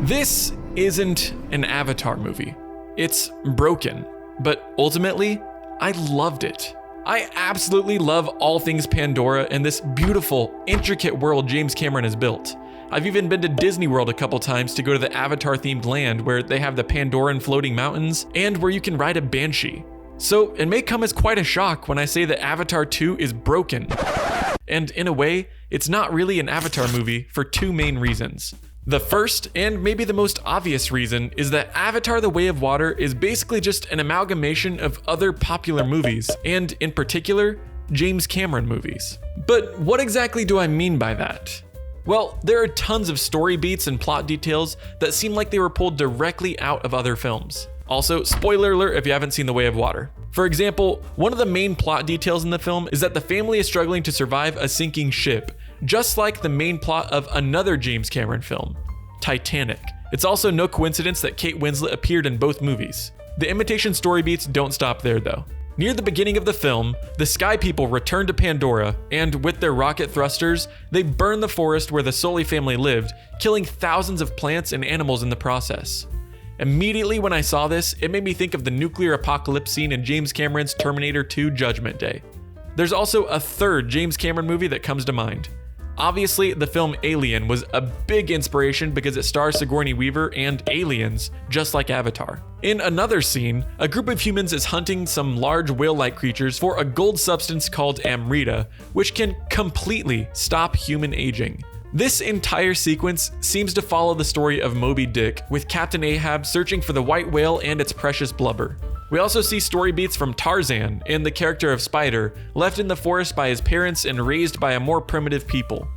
This isn't an Avatar movie. It's broken, but ultimately, I loved it. I absolutely love all things Pandora and this beautiful, intricate world James Cameron has built. I've even been to Disney World a couple times to go to the Avatar-themed land where they have the Pandoran floating mountains and where you can ride a banshee. So it may come as quite a shock when I say that Avatar 2 is broken. And in a way, it's not really an Avatar movie for two main reasons. The first, and maybe the most obvious reason, is that Avatar: The Way of Water is basically just an amalgamation of other popular movies, and in particular, James Cameron movies. But what exactly do I mean by that? Well, there are tons of story beats and plot details that seem like they were pulled directly out of other films. Also, spoiler alert if you haven't seen The Way of Water. For example, one of the main plot details in the film is that the family is struggling to survive a sinking ship, just like the main plot of another James Cameron film, Titanic. It's also no coincidence that Kate Winslet appeared in both movies. The imitation story beats don't stop there though. Near the beginning of the film, the Sky People return to Pandora, and with their rocket thrusters, they burn the forest where the Sully family lived, killing thousands of plants and animals in the process. Immediately when I saw this, it made me think of the nuclear apocalypse scene in James Cameron's Terminator 2 Judgment Day. There's also a third James Cameron movie that comes to mind. Obviously, the film Alien was a big inspiration because it stars Sigourney Weaver and aliens, just like Avatar. In another scene, a group of humans is hunting some large whale-like creatures for a gold substance called amrita, which can completely stop human aging. This entire sequence seems to follow the story of Moby Dick, with Captain Ahab searching for the white whale and its precious blubber. We also see story beats from Tarzan and the character of Spider, left in the forest by his parents and raised by a more primitive people.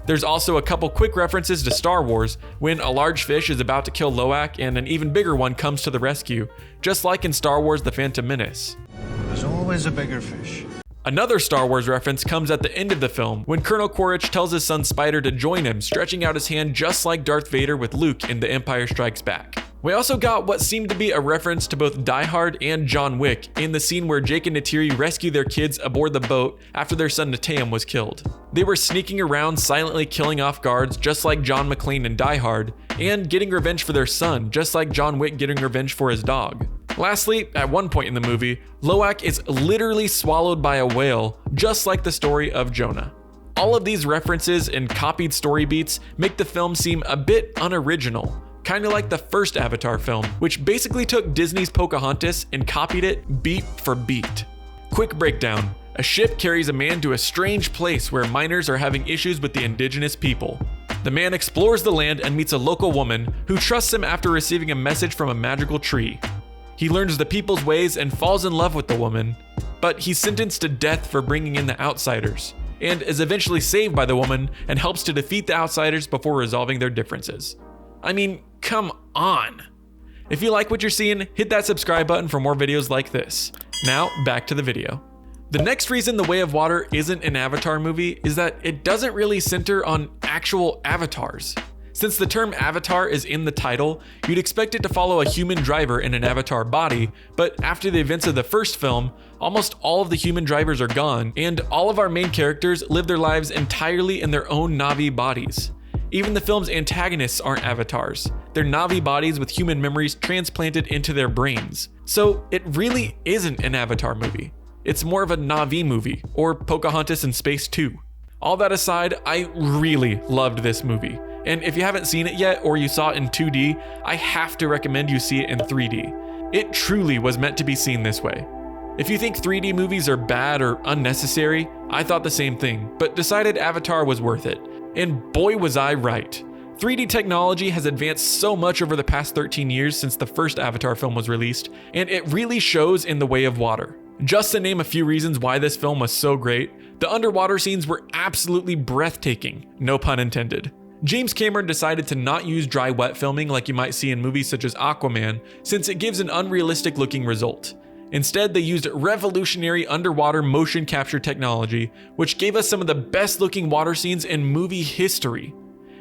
There's also a couple quick references to Star Wars, when a large fish is about to kill Loak and an even bigger one comes to the rescue, just like in Star Wars: The Phantom Menace. There's always a bigger fish. Another Star Wars reference comes at the end of the film, when Colonel Quaritch tells his son Spider to join him, stretching out his hand just like Darth Vader with Luke in The Empire Strikes Back. We also got what seemed to be a reference to both Die Hard and John Wick in the scene where Jake and Neytiri rescue their kids aboard the boat after their son Neteyam was killed. They were sneaking around silently killing off guards just like John McClane in Die Hard, and getting revenge for their son just like John Wick getting revenge for his dog. Lastly, at one point in the movie, Loak is literally swallowed by a whale, just like the story of Jonah. All of these references and copied story beats make the film seem a bit unoriginal, kind of like the first Avatar film, which basically took Disney's Pocahontas and copied it beat for beat. Quick breakdown. A ship carries a man to a strange place where miners are having issues with the indigenous people. The man explores the land and meets a local woman who trusts him after receiving a message from a magical tree. He learns the people's ways and falls in love with the woman, but he's sentenced to death for bringing in the outsiders, and is eventually saved by the woman and helps to defeat the outsiders before resolving their differences. I mean, come on. If you like what you're seeing, hit that subscribe button for more videos like this. Now, back to the video. The next reason The Way of Water isn't an Avatar movie is that it doesn't really center on actual avatars. Since the term avatar is in the title, you'd expect it to follow a human driver in an avatar body, but after the events of the first film, almost all of the human drivers are gone, and all of our main characters live their lives entirely in their own Na'vi bodies. Even the film's antagonists aren't avatars. They're Na'vi bodies with human memories transplanted into their brains. So it really isn't an Avatar movie. It's more of a Na'vi movie, or Pocahontas in Space 2. All that aside, I really loved this movie. And if you haven't seen it yet, or you saw it in 2D, I have to recommend you see it in 3D. It truly was meant to be seen this way. If you think 3D movies are bad or unnecessary, I thought the same thing, but decided Avatar was worth it. And boy was I right. 3D technology has advanced so much over the past 13 years since the first Avatar film was released, and it really shows in The Way of Water. Just to name a few reasons why this film was so great, the underwater scenes were absolutely breathtaking, no pun intended. James Cameron decided to not use dry wet filming like you might see in movies such as Aquaman, since it gives an unrealistic looking result. Instead, they used revolutionary underwater motion capture technology, which gave us some of the best looking water scenes in movie history.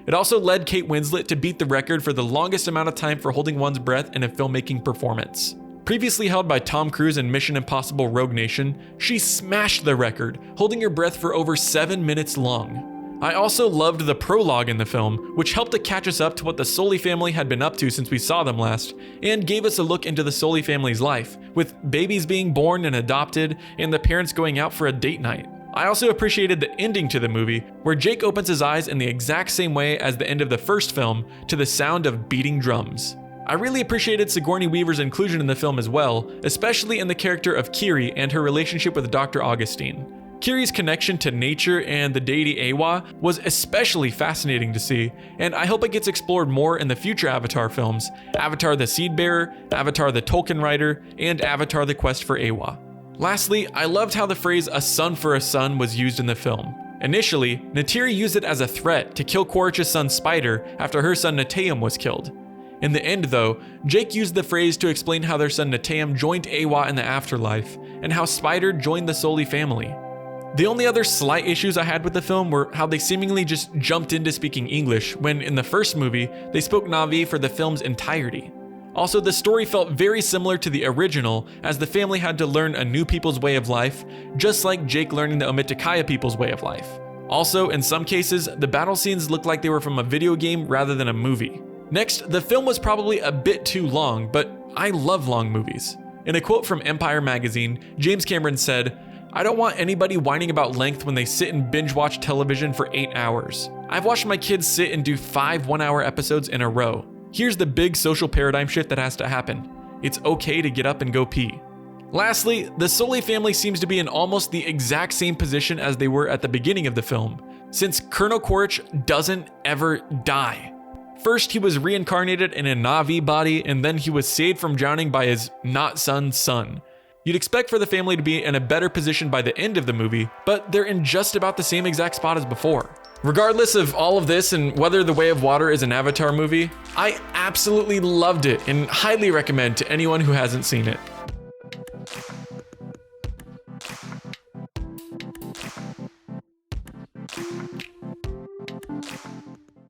It also led Kate Winslet to beat the record for the longest amount of time for holding one's breath in a filmmaking performance. Previously held by Tom Cruise in Mission Impossible: Rogue Nation, she smashed the record, holding her breath for over 7 minutes long. I also loved the prologue in the film, which helped to catch us up to what the Sully family had been up to since we saw them last, and gave us a look into the Sully family's life, with babies being born and adopted, and the parents going out for a date night. I also appreciated the ending to the movie, where Jake opens his eyes in the exact same way as the end of the first film, to the sound of beating drums. I really appreciated Sigourney Weaver's inclusion in the film as well, especially in the character of Kiri and her relationship with Dr. Augustine. Kiri's connection to nature and the deity Awa was especially fascinating to see, and I hope it gets explored more in the future Avatar films, Avatar the Seedbearer, Avatar the Tolkien Writer, and Avatar the Quest for Awa. Lastly, I loved how the phrase "a son for a son" was used in the film. Initially, Neytiri used it as a threat to kill Quaritch's son Spider after her son Neteyam was killed. In the end though, Jake used the phrase to explain how their son Neteyam joined Awa in the afterlife, and how Spider joined the Sully family. The only other slight issues I had with the film were how they seemingly just jumped into speaking English, when in the first movie, they spoke Na'vi for the film's entirety. Also, the story felt very similar to the original, as the family had to learn a new people's way of life, just like Jake learning the Omitikaya people's way of life. Also, in some cases, the battle scenes looked like they were from a video game rather than a movie. Next, the film was probably a bit too long, but I love long movies. In a quote from Empire magazine, James Cameron said, "I don't want anybody whining about length when they sit and binge watch television for 8 hours. I've watched my kids sit and do 5 one-hour episodes in a row. Here's the big social paradigm shift that has to happen. It's okay to get up and go pee." Lastly, the Sully family seems to be in almost the exact same position as they were at the beginning of the film, since Colonel Quaritch doesn't ever die. First, he was reincarnated in a Na'vi body, and then he was saved from drowning by his not-son's son. You'd expect for the family to be in a better position by the end of the movie, but they're in just about the same exact spot as before. Regardless of all of this and whether The Way of Water is an Avatar movie, I absolutely loved it and highly recommend to anyone who hasn't seen it.